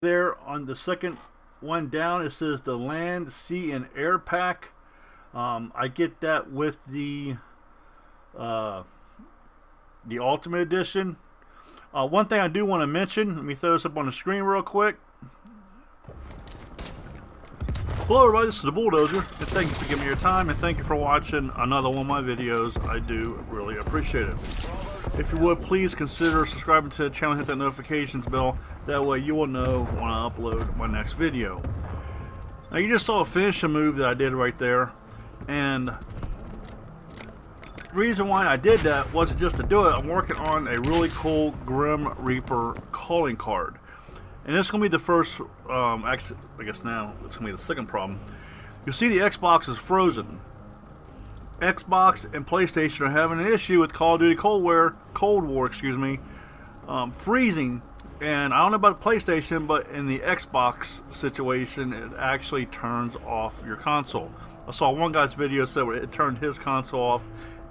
There on the second one down, it says the land, sea, and air pack. I get that with the ultimate edition. One thing I do want to mention, let me throw this up on the screen real quick. Hello everybody, this is the Bulldozer, and thank you for giving me your time, and thank you for watching another one of my videos. I do really appreciate it. If you would, please consider subscribing to the channel, hit that notifications bell. That way you will know when I upload my next video. Now you just saw a finishing move that I did right there, and the reason why I did that wasn't just to do it. I'm working on a really cool Grim Reaper calling card. And this is going to be the first, actually, I guess now it's going to be the second problem. You see the Xbox is frozen. Xbox and PlayStation are having an issue with Call of Duty Cold War, freezing. And I don't know about PlayStation, but in the Xbox situation, it actually turns off your console. I saw one guy's video said it turned his console off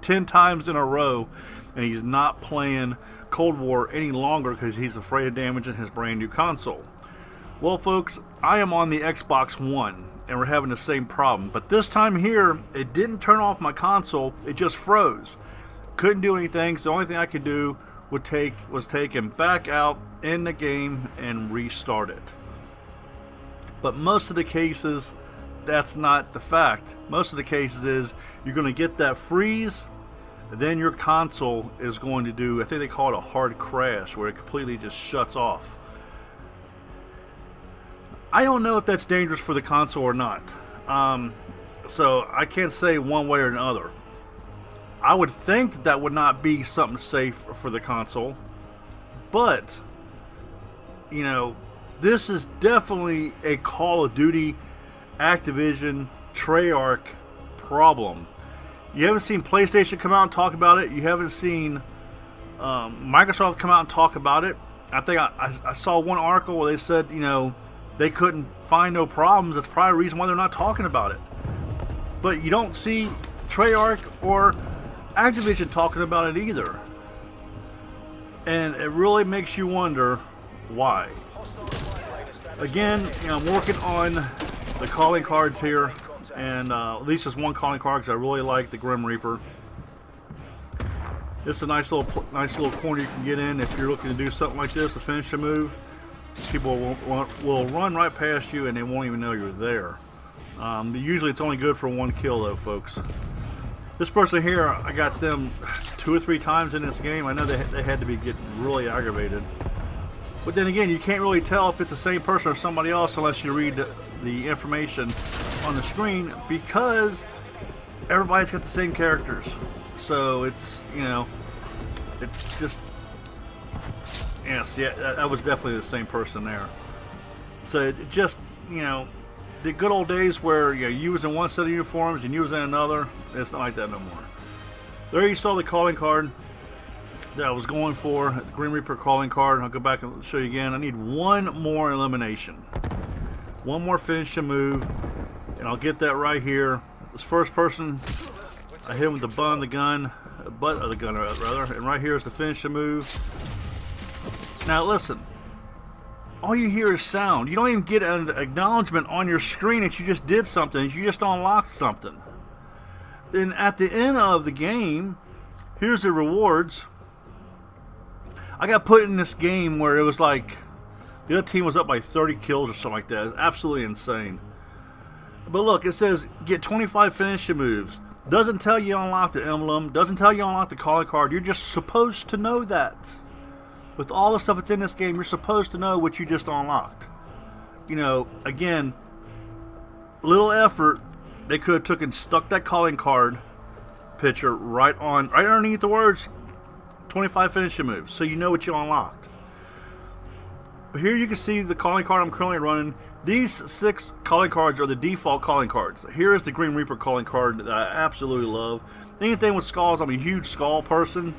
10 times in a row, and he's not playing Cold War any longer because he's afraid of damaging his brand new console. Well folks, I am on the Xbox One and we're having the same problem, but this time here it didn't turn off my console, it just froze. Couldn't do anything, so the only thing I could do was take him back out in the game and restart it. But most of the cases that's not the fact. Most of the cases is you're going to get that freeze, then your console is going to do, I think they call it a hard crash, where it completely just shuts off. I don't know if that's dangerous for the console or not. So I can't say one way or another. I would think that would not be something safe for the console, but you know, this is definitely a Call of Duty Activision Treyarch problem. You haven't seen PlayStation come out and talk about it. You haven't seen Microsoft come out and talk about it. I think I saw one article where they said, you know, they couldn't find no problems. That's probably the reason why they're not talking about it. But you don't see Treyarch or Activision talking about it either. And it really makes you wonder why. Again, you know, I'm working on the calling cards here, and at least there's one calling card because I really like the Grim Reaper. It's a nice little corner you can get in if you're looking to do something like this, to finish a move. People will run right past you and they won't even know you're there. Usually it's only good for one kill though, folks. This person here, I got them 2 or 3 times in this game. I know they had to be getting really aggravated. But then again, you can't really tell if it's the same person or somebody else unless you read the information on the screen, because everybody's got the same characters. So it's, you know, it's just, yes, yeah, that was definitely the same person there. So it just, you know, the good old days where, you know, you was in one set of uniforms and you was in another, it's not like that no more. There you saw the calling card that I was going for, the Grim Reaper calling card. I'll go back and show you again. I need one more elimination, one more finishing move, and I'll get that right here. This first person, I hit him with the butt of the gun, and right here is the finishing move. Now listen, all you hear is sound. You don't even get an acknowledgement on your screen that you just did something, you just unlocked something. Then at the end of the game, here's the rewards. I got put in this game where it was like the other team was up by 30 kills or something like that. It's absolutely insane. But look, it says get 25 finishing moves. Doesn't tell you unlock the emblem. Doesn't tell you unlock the calling card. You're just supposed to know that. With all the stuff that's in this game, you're supposed to know what you just unlocked. You know, again, little effort. They could have took and stuck that calling card picture right underneath the words 25 finishing moves, so you know what you unlocked. But here you can see the calling card I'm currently running. These 6 calling cards are the default calling cards. Here is the Green Reaper calling card that I absolutely love. Anything with skulls, I'm a huge skull person.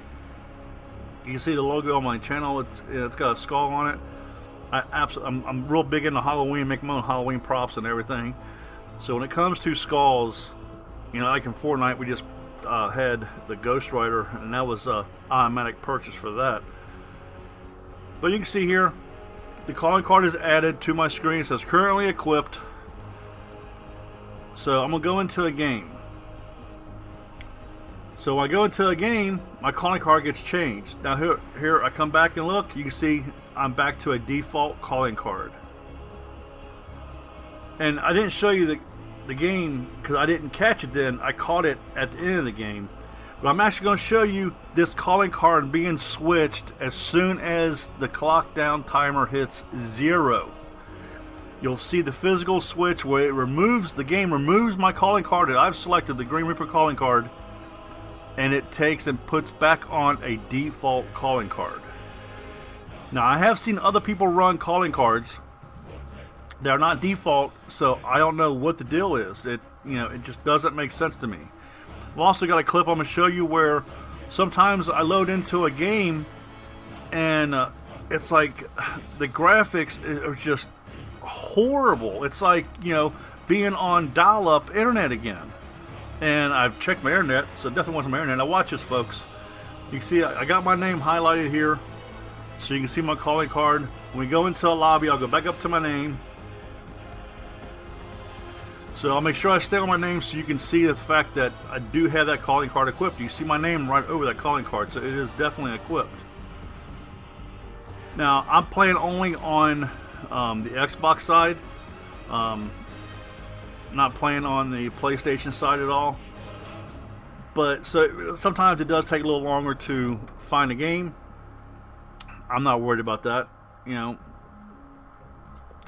You can see the logo on my channel. It's got a skull on it. I'm real big into Halloween, make my own Halloween props and everything. So when it comes to skulls, you know, like in Fortnite, we just had the Ghost Rider, and that was an automatic purchase for that. But you can see here, the calling card is added to my screen. It says currently equipped. So I'm gonna go into a game. So when I go into a game, my calling card gets changed. Now here I come back and look, you can see I'm back to a default calling card. And I didn't show you the game because I didn't catch it then. I caught it at the end of the game. But I'm actually going to show you this calling card being switched as soon as the clock down timer hits 0. You'll see the physical switch where it removes, the game removes my calling card that I've selected, the Green Reaper calling card, and it takes and puts back on a default calling card. Now I have seen other people run calling cards. They're not default, so I don't know what the deal is. It just doesn't make sense to me. I've also got a clip I'm going to show you where sometimes I load into a game and it's like the graphics are just horrible. It's like, being on dial-up internet again. And I've checked my internet, so it definitely wasn't my internet. Now watch this, folks. You can see I got my name highlighted here, so you can see my calling card. When we go into a lobby, I'll go back up to my name. So I'll make sure I stay on my name so you can see the fact that I do have that calling card equipped. You see my name right over that calling card, so it is definitely equipped. Now I'm playing only on the Xbox side, not playing on the PlayStation side at all. But so sometimes it does take a little longer to find a game. I'm not worried about that.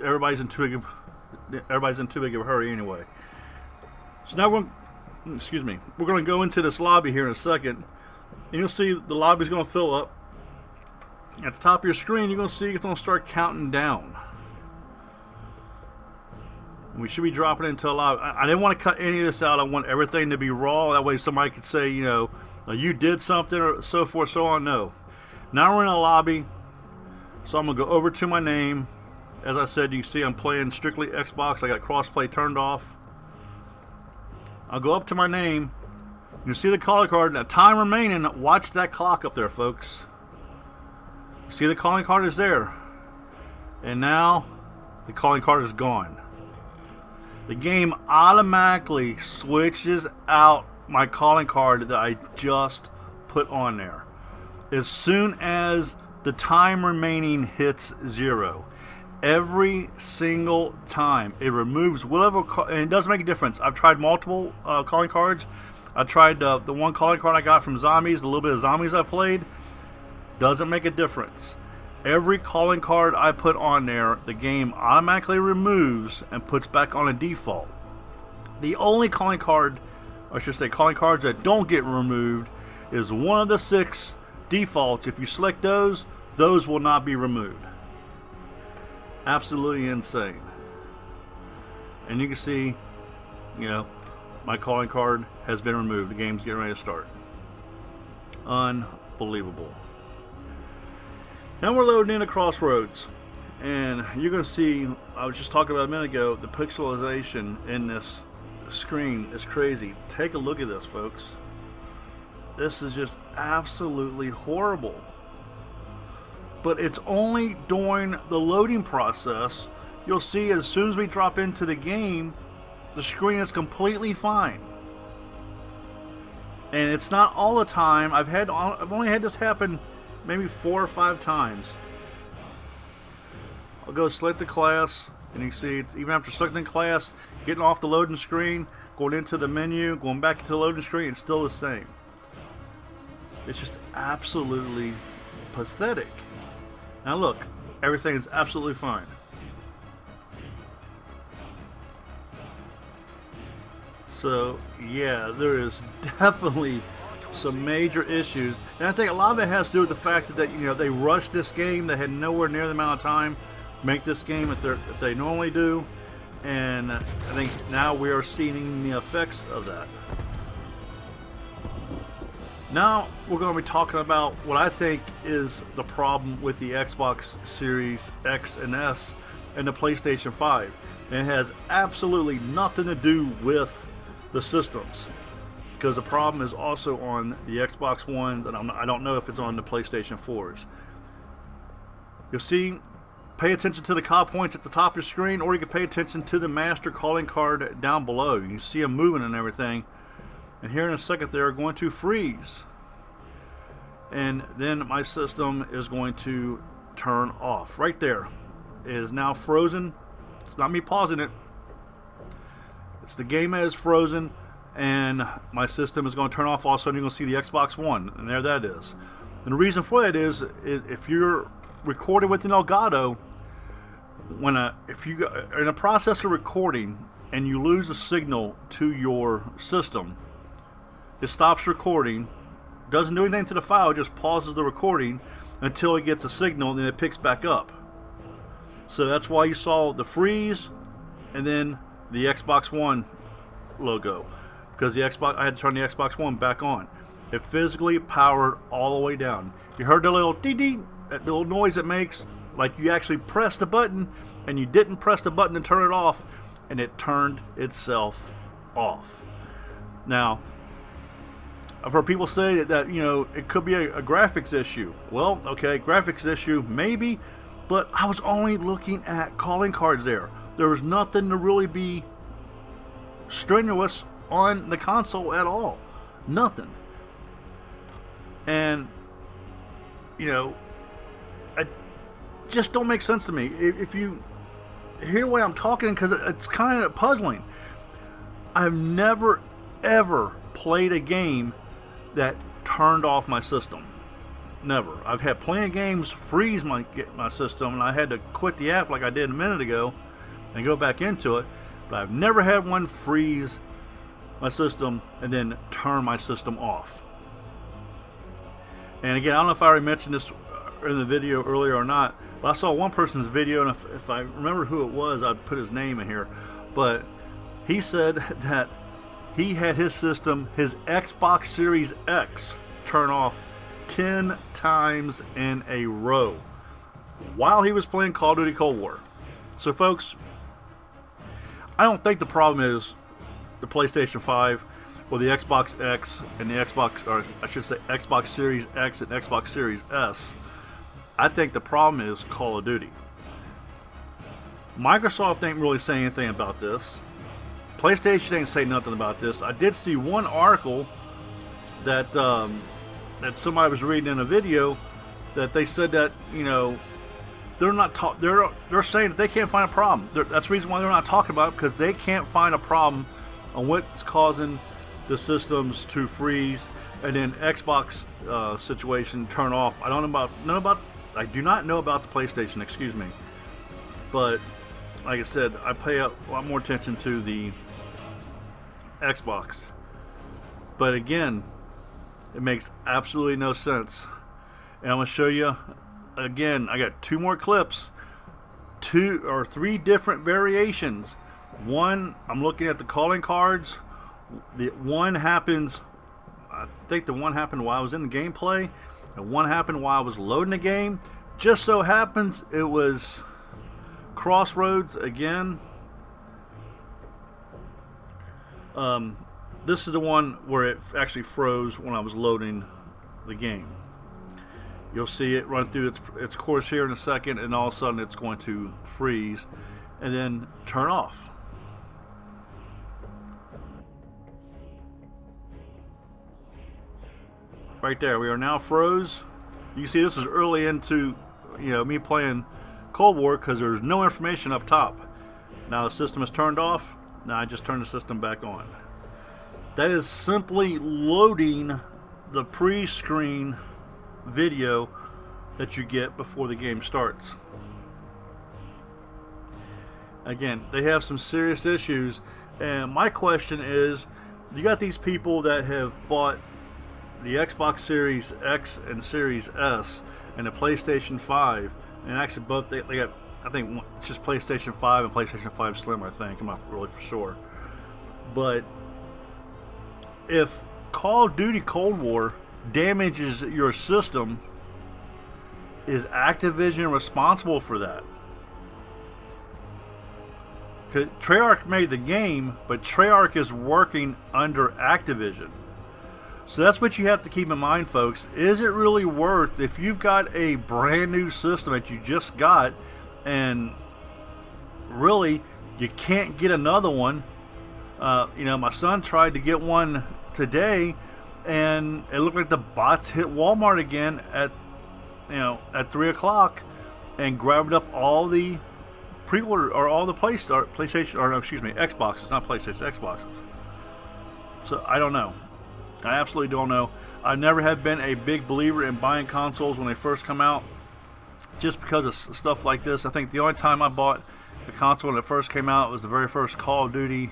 Everybody's in too big of a hurry anyway. So now we're going to go into this lobby here in a second, and you'll see the lobby's going to fill up. At the top of your screen, you're going to see it's going to start counting down. And we should be dropping into a lobby. I didn't want to cut any of this out. I want everything to be raw. That way somebody could say, you did something or so forth, so on. No. Now we're in a lobby, so I'm going to go over to my name. As I said, you can see I'm playing strictly Xbox. I got crossplay turned off. I'll go up to my name. You can see the calling card. Now, time remaining. Watch that clock up there, folks. See, the calling card is there. And now, the calling card is gone. The game automatically switches out my calling card that I just put on there as soon as the time remaining hits 0. Every single time it removes whatever, and it doesn't make a difference. I've tried multiple calling cards. I tried the one calling card I got from Zombies, the little bit of Zombies I played. Doesn't make a difference. Every calling card I put on there, the game automatically removes and puts back on a default. The only calling card, or I should say calling cards that don't get removed, is one of the 6 defaults. If you select those will not be removed. Absolutely insane. And you can see, my calling card has been removed. The game's getting ready to start. Unbelievable. Now we're loading into Crossroads, and you're going to see, I was just talking about a minute ago, the pixelization in this screen is crazy. Take a look at this, folks. This is just absolutely horrible. But it's only during the loading process. You'll see as soon as we drop into the game, the screen is completely fine. And it's not all the time. I've only had this happen maybe 4 or 5 times. I'll go select the class, and you can see it's, even after selecting class, getting off the loading screen, going into the menu, going back into the loading screen, it's still the same. It's just absolutely pathetic. Now look, everything is absolutely fine. So yeah, there is definitely some major issues, and I think a lot of it has to do with the fact that they rushed this game. They had nowhere near the amount of time to make this game that they normally do, and I think now we are seeing the effects of that. Now we're going to be talking about what I think is the problem with the Xbox Series X and S and the PlayStation 5. And it has absolutely nothing to do with the systems, because the problem is also on the Xbox Ones, and I don't know if it's on the PlayStation 4s. You'll see pay attention to the call points at the top of your screen, or you can pay attention to the master calling card down below. You can see them moving and everything. And here in a second they're going to freeze. And then my system is going to turn off. Right there. It is now frozen. It's not me pausing it. It's the game that is frozen, and my system is going to turn off. All of a sudden you're going to see the Xbox One, and there that is. And the reason for that is if you're recording with an Elgato, if you are in a process of recording and you lose a signal to your system, it stops recording, doesn't do anything to the file, just pauses the recording until it gets a signal, and then it picks back up. So that's why you saw the freeze and then the Xbox One logo, because I had to turn the Xbox One back on. It physically powered all the way down. You heard the little dee-dee, that little noise it makes, like you actually pressed the button and you didn't press the button to turn it off, and it turned itself off. Now, I've heard people say that it could be a graphics issue. Well, okay, graphics issue maybe, but I was only looking at calling cards there. There was nothing to really be strenuous on the console at all. Nothing. And it just don't make sense to me. If you hear the way I'm talking, because it's kind of puzzling. I've never ever played a game that turned off my system. Never. I've had plenty of games freeze my system, and I had to quit the app like I did a minute ago and go back into it. But I've never had one freeze my system and then turn my system off. And again, I don't know if I already mentioned this in the video earlier or not, but I saw one person's video, and if I remember who it was, I'd put his name in here. But he said that he had his system, his Xbox Series X, turn off 10 times in a row while he was playing Call of Duty Cold War. So folks, I don't think the problem is the PlayStation 5 or the Xbox X and the Xbox, or I should say Xbox Series X and Xbox Series S. I think the problem is Call of Duty. Microsoft ain't really saying anything about this. PlayStation ain't saying nothing about this. I did see one article that that somebody was reading in a video that they said that they're not they're saying that they can't find a problem. That's the reason why they're not talking about it, because they can't find a problem on what's causing the systems to freeze and then Xbox situation turn off. I don't know about I do not know about the PlayStation, excuse me. But like I said, I pay a lot more attention to the Xbox. But again, it makes absolutely no sense. And I'm going to show you again. I got two more clips, 2 or 3 different variations. One, I'm looking at the calling cards. The one happens, I think the one happened while I was in the gameplay, and one happened while I was loading the game. Just so happens it was Crossroads again. This is the one where it actually froze when I was loading the game. You'll see it run through its course here in a second, and all of a sudden it's going to freeze and then turn off. Right there, we are now froze. You can see this is early into me playing Cold War, because there's no information up top. Now the system is turned off. Now I just turned the system back on. That is simply loading the pre-screen video that you get before the game starts. Again, they have some serious issues, and my question is, you got these people that have bought the Xbox Series X and Series S and the PlayStation 5, and actually both they got, I think it's just PlayStation 5 and PlayStation 5 Slim, I think. I'm not really for sure. But if Call of Duty Cold War damages your system, is Activision responsible for that? Treyarch made the game, but Treyarch is working under Activision. So that's what you have to keep in mind, folks. Is it really worth, if you've got a brand new system that you just got and really you can't get another one. You know, my son tried to get one today, and it looked like the bots hit Walmart again at, you know, at 3 o'clock, and grabbed up all the pre-order or all the PlayStation, or no, excuse me, Xboxes, not PlayStation, Xboxes. So I don't know. I absolutely don't know. I never have been a big believer in buying consoles when they first come out, just because of stuff like this. I think the only time I bought a console when it first came out was the very first Call of Duty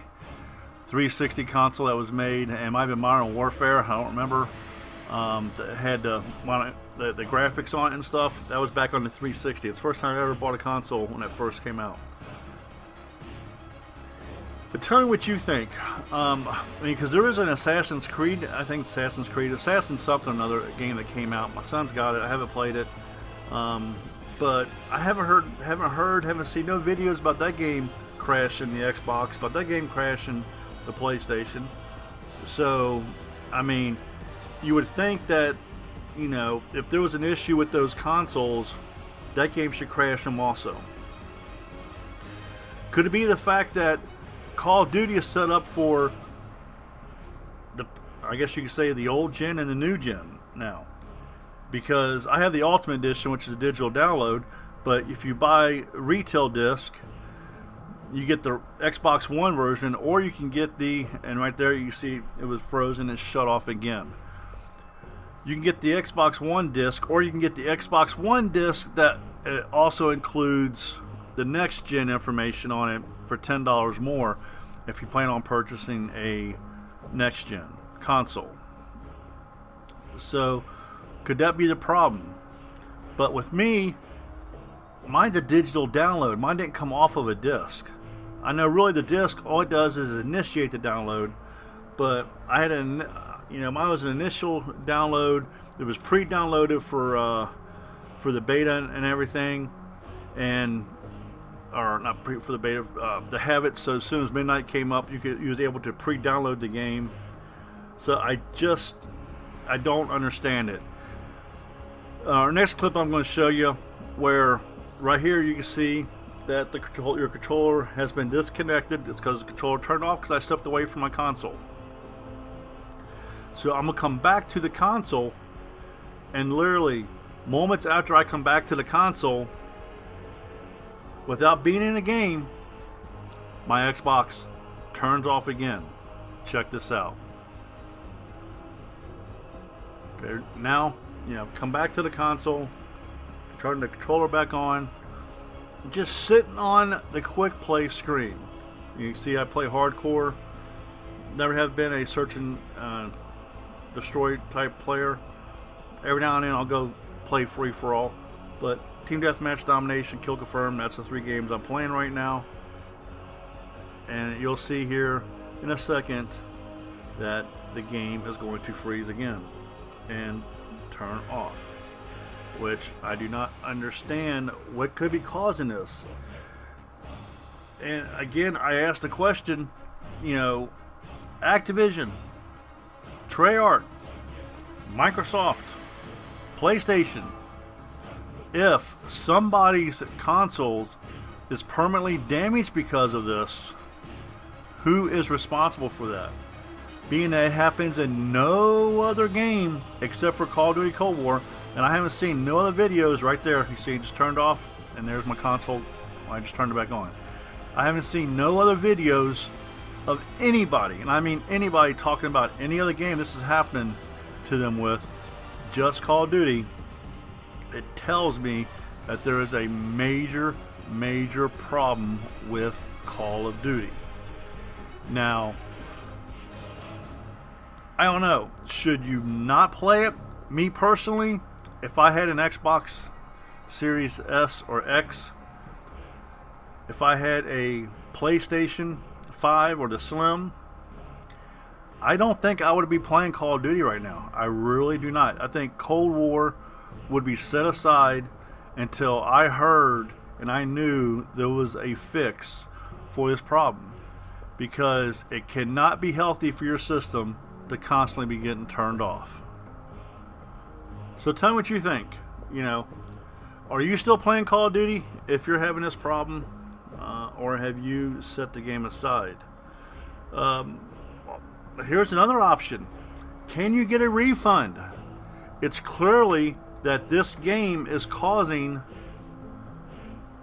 360 console that was made, and it might have been Modern Warfare, I don't remember. That had the graphics on it and stuff. That was back on the 360. It's the first time I ever bought a console when it first came out. But tell me what you think. I mean, because there is an Assassin's Creed, I think Assassin's something or another game that came out. My son's got it. I haven't played it, but I haven't seen no videos about that game crashing the Xbox, about that game crashing the PlayStation. So, I mean, you would think that, you know, if there was an issue with those consoles, that game should crash them also. Could it be the fact that Call of Duty is set up for the, I guess you could say, the old gen and the new gen now? Because I have the Ultimate Edition, which is a digital download, but if you buy retail disc, you get the Xbox One version, or you can get the, and right there you see it was frozen and shut off again. You can get the Xbox One disc, or you can get the Xbox One disc that also includes the next gen information on it for $10 more if you plan on purchasing a next gen console. So could that be the problem? But with me, mine's a digital download. Mine didn't come off of a disc. I know really the disc, all it does is initiate the download, but I had mine was an initial download. It was pre-downloaded for the beta and everything, and or not for the beta, to have it. So as soon as midnight came up, you was able to pre-download the game. So I don't understand it. Our next clip I'm going to show you, where right here you can see that your controller has been disconnected. It's because the controller turned off because I stepped away from my console. So I'm going to come back to the console, and literally moments after I come back to the console, without being in a game, my Xbox turns off again. Check this out. Okay, now, come back to the console, turn the controller back on, just sitting on the quick play screen. You can see I play hardcore. Never have been a search and destroy type player. Every now and then I'll go play free for all, but Team Deathmatch, Domination, Kill Confirm, that's the 3 games I'm playing right now. And you'll see here in a second that the game is going to freeze again and turn off, which I do not understand what could be causing this. And again, I asked the question, Activision, Treyarch, Microsoft, PlayStation, if somebody's console is permanently damaged because of this, who is responsible for that? Being that it happens in no other game except for Call of Duty Cold War, and I haven't seen no other videos. Right there, you see it just turned off, and there's my console. I just turned it back on. I haven't seen no other videos of anybody, and I mean anybody, talking about any other game this is happening to them with, just Call of Duty. It tells me that there is a major problem with Call of Duty. Now, I don't know. Should you not play it? Me personally, if I had an Xbox Series S or X, if I had a PlayStation 5 or the Slim, I don't think I would be playing Call of Duty right now. I really do not. I think Cold War would be set aside until I heard and I knew there was a fix for this problem, because it cannot be healthy for your system to constantly be getting turned off. So tell me what you think. Are you still playing Call of Duty if you're having this problem, or have you set the game aside? Here's another option. Can you get a refund? It's clearly that this game is causing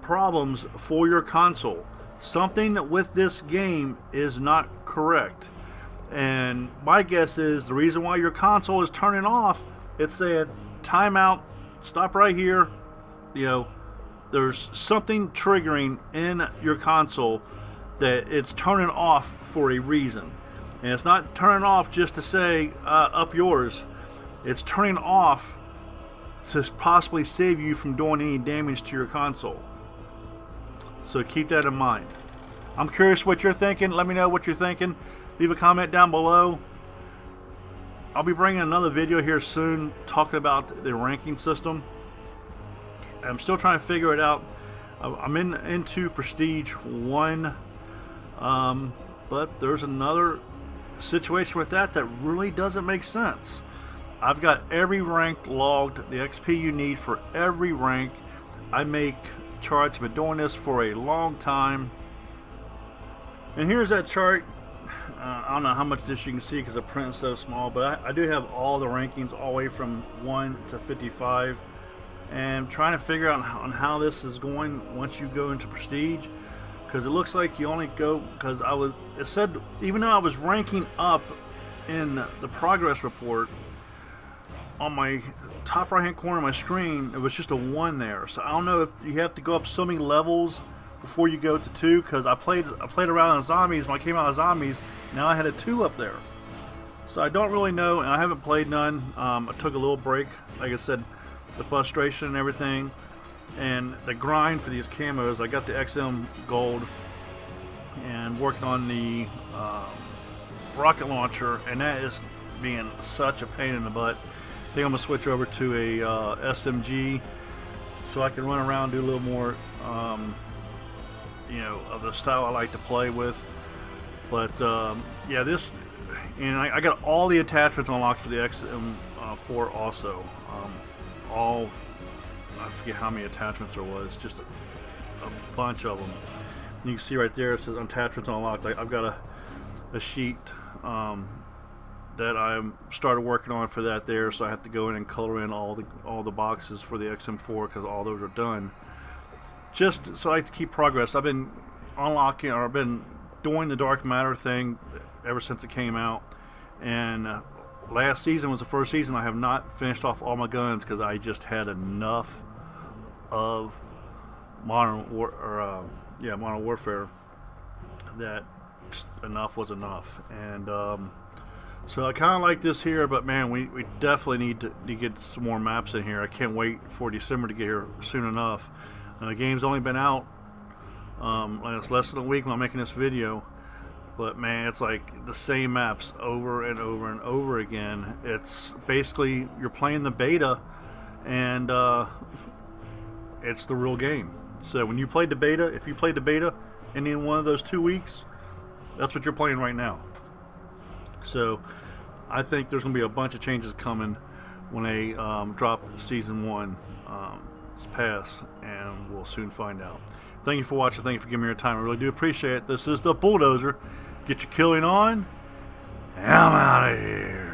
problems for your console. Something with this game is not correct. And my guess is the reason why your console is turning off, it's saying timeout, stop right here. You know, there's something triggering in your console that it's turning off for a reason. And it's not turning off just to say up yours. It's turning off to possibly save you from doing any damage to your console. So keep that in mind. I'm curious what you're thinking. Let me know what you're thinking. Leave a comment down below. I'll be bringing another video here soon talking about the ranking system. I'm still trying to figure it out. I'm into Prestige 1, but there's another situation with that really doesn't make sense. I've got every rank logged, the XP you need for every rank. I make charts. I've been doing this for a long time. And here's that chart. I don't know how much this you can see because the print is so small, but I do have all the rankings all the way from 1 to 55. And trying to figure out on how this is going once you go into Prestige, because it looks like you only go, because it said even though I was ranking up in the progress report on my top right hand corner of my screen, it was just a 1 there. So I don't know if you have to go up so many levels before you go to 2, because I played around on zombies. When I came out of zombies, now I had a 2 up there. So I don't really know, and I haven't played none. I took a little break, like I said, the frustration and everything, and the grind for these camos. I got the XM Gold and working on the rocket launcher, and that is being such a pain in the butt. I think I'm gonna switch over to a SMG so I can run around, do a little more you know, of the style I like to play with. But yeah, this, and I got all the attachments unlocked for the XM4 also. I forget how many attachments there was, just a bunch of them. And you can see right there it says attachments unlocked. I've got a sheet that I started working on for that there, so I have to go in and color in all the boxes for the XM4 because all those are done. Just so I like to keep progress. I've been unlocking, or I've been doing the dark matter thing ever since it came out, and last season was the first season I have not finished off all my guns because I just had enough of Modern Warfare that enough was enough. And so I kind of like this here, but man, we definitely need to get some more maps in here. I can't wait for December to get here soon enough. And the game's only been out it's less than a week when I'm making this video. But man, it's like the same maps over and over and over again. It's basically you're playing the beta, and it's the real game. So when you played the beta, if you played the beta in one of those 2 weeks, that's what you're playing right now. So I think there's going to be a bunch of changes coming when they drop Season 1 pass, and we'll soon find out. Thank you for watching. Thank you for giving me your time. I really do appreciate it. This is the Bulldozer. Get your killing on, and I'm out of here.